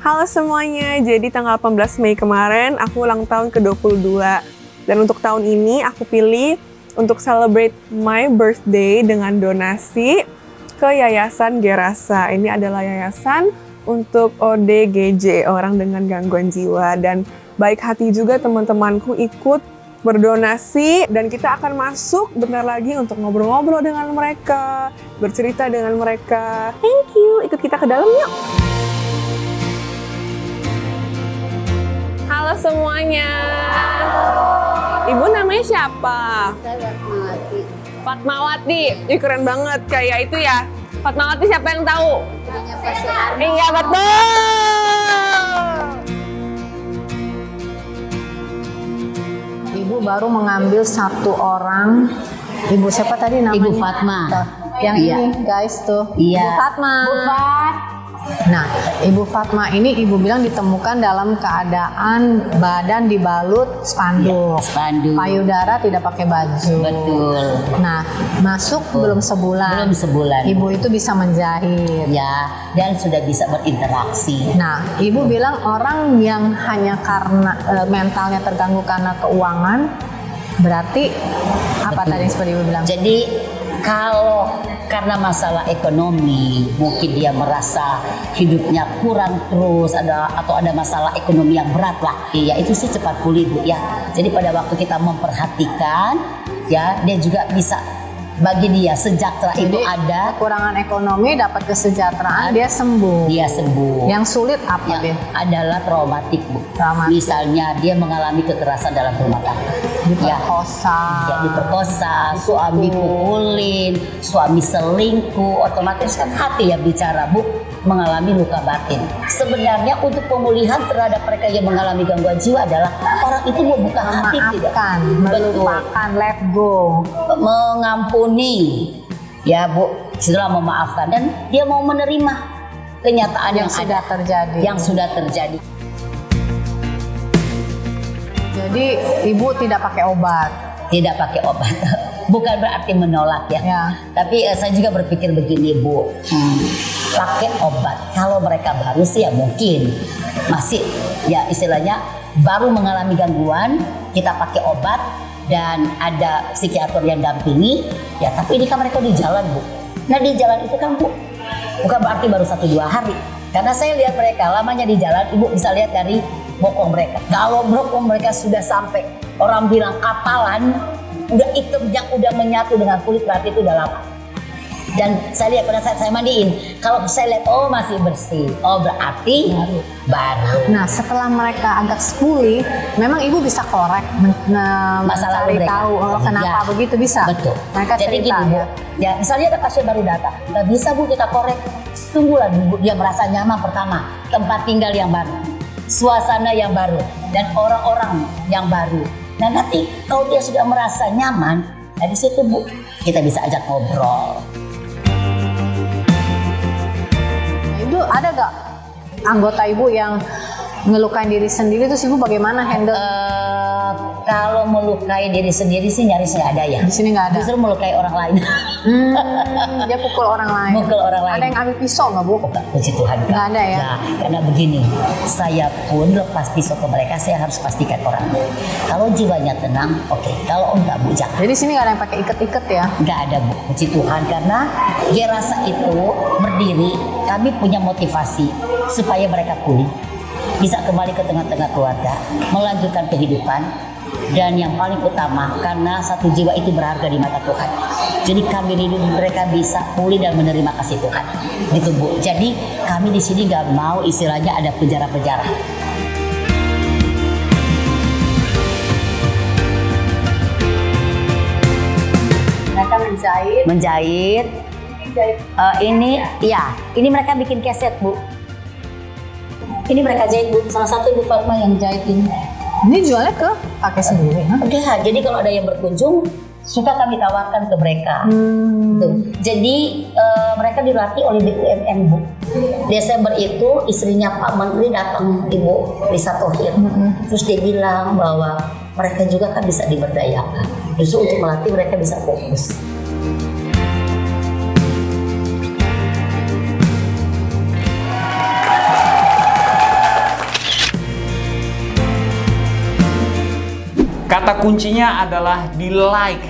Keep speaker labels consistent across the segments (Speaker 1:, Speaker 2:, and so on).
Speaker 1: Halo semuanya, jadi tanggal 18 Mei kemarin aku ulang tahun ke-22. Dan untuk tahun ini aku pilih untuk celebrate my birthday dengan donasi ke Yayasan Gerasa. Ini adalah yayasan untuk ODGJ, orang dengan gangguan jiwa. Dan baik hati juga teman-temanku ikut berdonasi dan kita akan masuk bentar lagi untuk ngobrol-ngobrol dengan mereka, bercerita dengan mereka. Thank you, ikut kita ke dalam yuk! Halo semuanya. Ibu namanya siapa?
Speaker 2: Saya Fatmawati.
Speaker 1: Fatmawati. Ih, keren banget kayak itu ya. Fatmawati siapa yang tahu?
Speaker 2: Punya Pak Soeharto.
Speaker 1: Iya betul.
Speaker 3: Ibu baru mengambil satu orang. Ibu siapa tadi namanya?
Speaker 2: Ibu Fatma.
Speaker 3: Yang
Speaker 2: Iya.
Speaker 3: ini guys tuh.
Speaker 2: Iya.
Speaker 3: Ibu Fatma.
Speaker 2: Bu Fat.
Speaker 3: Nah, Ibu Fatma ini ibu bilang ditemukan dalam keadaan badan dibalut spanduk.
Speaker 2: Iya, spanduk.
Speaker 3: Payudara tidak pakai baju.
Speaker 2: Betul.
Speaker 3: Nah, masuk belum sebulan.
Speaker 2: Belum sebulan.
Speaker 3: Ibu itu bisa menjahit.
Speaker 2: Ya, dan sudah bisa berinteraksi.
Speaker 3: Nah, ibu bilang orang yang hanya karena mentalnya terganggu karena keuangan, berarti apa
Speaker 2: Betul.
Speaker 3: tadi yang seperti ibu bilang?
Speaker 2: Jadi kalau karena masalah ekonomi, mungkin dia merasa hidupnya kurang terus, atau ada masalah ekonomi yang berat lah. Iya, itu sih cepat pulih Bu ya. Jadi pada waktu kita memperhatikan, ya dia juga bisa bagi dia sejahtera itu ada.
Speaker 3: Kekurangan ekonomi dapat kesejahteraan, dia sembuh.
Speaker 2: Dia sembuh.
Speaker 3: Yang sulit apa
Speaker 2: Ya,
Speaker 3: dia?
Speaker 2: adalah traumatik Bu.
Speaker 3: Traumatik.
Speaker 2: Misalnya dia mengalami kekerasan dalam rumah tangga.
Speaker 3: Diperkosa.
Speaker 2: Ya diperkosa, suami pukulin, suami selingkuh, otomatis kan hati yang bicara Bu, mengalami luka batin. Sebenarnya untuk pemulihan terhadap mereka yang mengalami gangguan jiwa adalah orang itu membuka hati tidak.
Speaker 3: Memaafkan, melupakan, let go.
Speaker 2: Mengampuni, ya Bu, setelah memaafkan dan dia mau menerima kenyataan yang
Speaker 3: sudah
Speaker 2: ada,
Speaker 3: terjadi.
Speaker 2: yang sudah terjadi.
Speaker 3: Jadi ibu tidak pakai obat.
Speaker 2: Tidak pakai obat, bukan berarti menolak ya.
Speaker 3: Ya.
Speaker 2: Tapi saya juga berpikir begini Bu, pakai obat. Kalau mereka baru sih ya mungkin masih ya istilahnya baru mengalami gangguan, kita pakai obat dan ada psikiater yang dampingi. Ya tapi ini kan mereka di jalan Bu. Nah di jalan itu kan Bu, bukan berarti baru 1-2 hari. Karena saya lihat mereka lamanya di jalan, Ibu bisa lihat dari bokong mereka. Kalau bokong mereka sudah sampai orang bilang kapalan, udah hitam yang udah menyatu dengan kulit, berarti itu udah lama. Dan saya lihat pada saat saya mandiin, kalau saya lihat oh masih bersih, oh berarti baru.
Speaker 3: Nah, setelah mereka agak pulih, memang ibu bisa korek
Speaker 2: Masalah
Speaker 3: mencari
Speaker 2: mereka.
Speaker 3: tahu kenapa
Speaker 2: Ya.
Speaker 3: begitu bisa.
Speaker 2: Betul.
Speaker 3: Mereka
Speaker 2: Jadi
Speaker 3: cerita
Speaker 2: gini Bu,
Speaker 3: ya.
Speaker 2: ya misalnya ada pasien baru datang, nggak bisa Bu kita korek. Tunggulah Bu, dia merasa nyaman pertama, tempat tinggal yang baru, suasana yang baru, dan orang-orang yang baru. Nah nanti kalau dia sudah merasa nyaman, nah di situ Bu kita bisa ajak ngobrol.
Speaker 3: Nah, itu ada gak anggota ibu yang ngelukain diri sendiri, terus ibu bagaimana handle?
Speaker 2: Kalau melukai diri sendiri sih nyaris nggak ada ya.
Speaker 3: Di sini nggak ada.
Speaker 2: Justru melukai orang lain.
Speaker 3: Dia pukul orang lain.
Speaker 2: Mukul orang lain.
Speaker 3: Ada yang ambil pisau nggak bu?
Speaker 2: Bukan, puji Tuhan.
Speaker 3: Nggak ada ya?
Speaker 2: Nah, karena begini, saya pun lepas pisau ke mereka, saya harus pastikan orang. Kalau jiwanya tenang, oke. Kalau enggak Bu, jangan.
Speaker 3: Jadi sini nggak ada yang pakai iket-iket ya?
Speaker 2: Nggak ada Bu, puji Tuhan. Karena Gerasa itu berdiri, kami punya motivasi supaya mereka pulih, bisa kembali ke tengah-tengah keluarga, melanjutkan kehidupan. Dan yang paling utama, karena satu jiwa itu berharga di mata Tuhan. Jadi kami rindu mereka bisa pulih dan menerima kasih Tuhan. Gitu Bu. Jadi kami di sini nggak mau istilahnya ada penjara-penjara.
Speaker 3: Mereka menjahit.
Speaker 2: Menjahit. Ini mereka bikin keset Bu. Ini mereka jahit Bu. Salah satu Ibu Fatma yang jahit ini.
Speaker 3: Ini jualnya ke pakai sendiri?
Speaker 2: Enggak, jadi kalau ada yang berkunjung suka kami tawarkan ke mereka. Tuh. Jadi mereka dilatih oleh BUMN Bu. Desember itu istrinya Pak Menteri datang Ibu Lisa Thohir. Terus dia bilang bahwa mereka juga kan bisa diberdayakan. Justru untuk melatih mereka bisa fokus.
Speaker 4: Kata kuncinya adalah di like.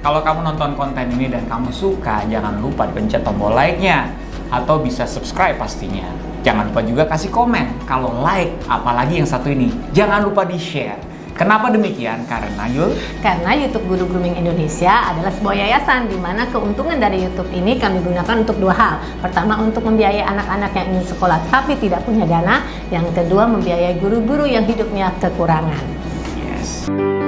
Speaker 4: Kalau kamu nonton konten ini dan kamu suka, jangan lupa pencet tombol like-nya. Atau bisa subscribe pastinya. Jangan lupa juga kasih komen. Kalau like, apalagi yang satu ini, jangan lupa di-share. Kenapa demikian? Karena
Speaker 3: Karena YouTube Guru Grooming Indonesia adalah sebuah yayasan di mana keuntungan dari YouTube ini kami gunakan untuk dua hal. Pertama, untuk membiayai anak-anak yang ingin sekolah tapi tidak punya dana. Yang kedua, membiayai guru-guru yang hidupnya kekurangan.
Speaker 4: Yes.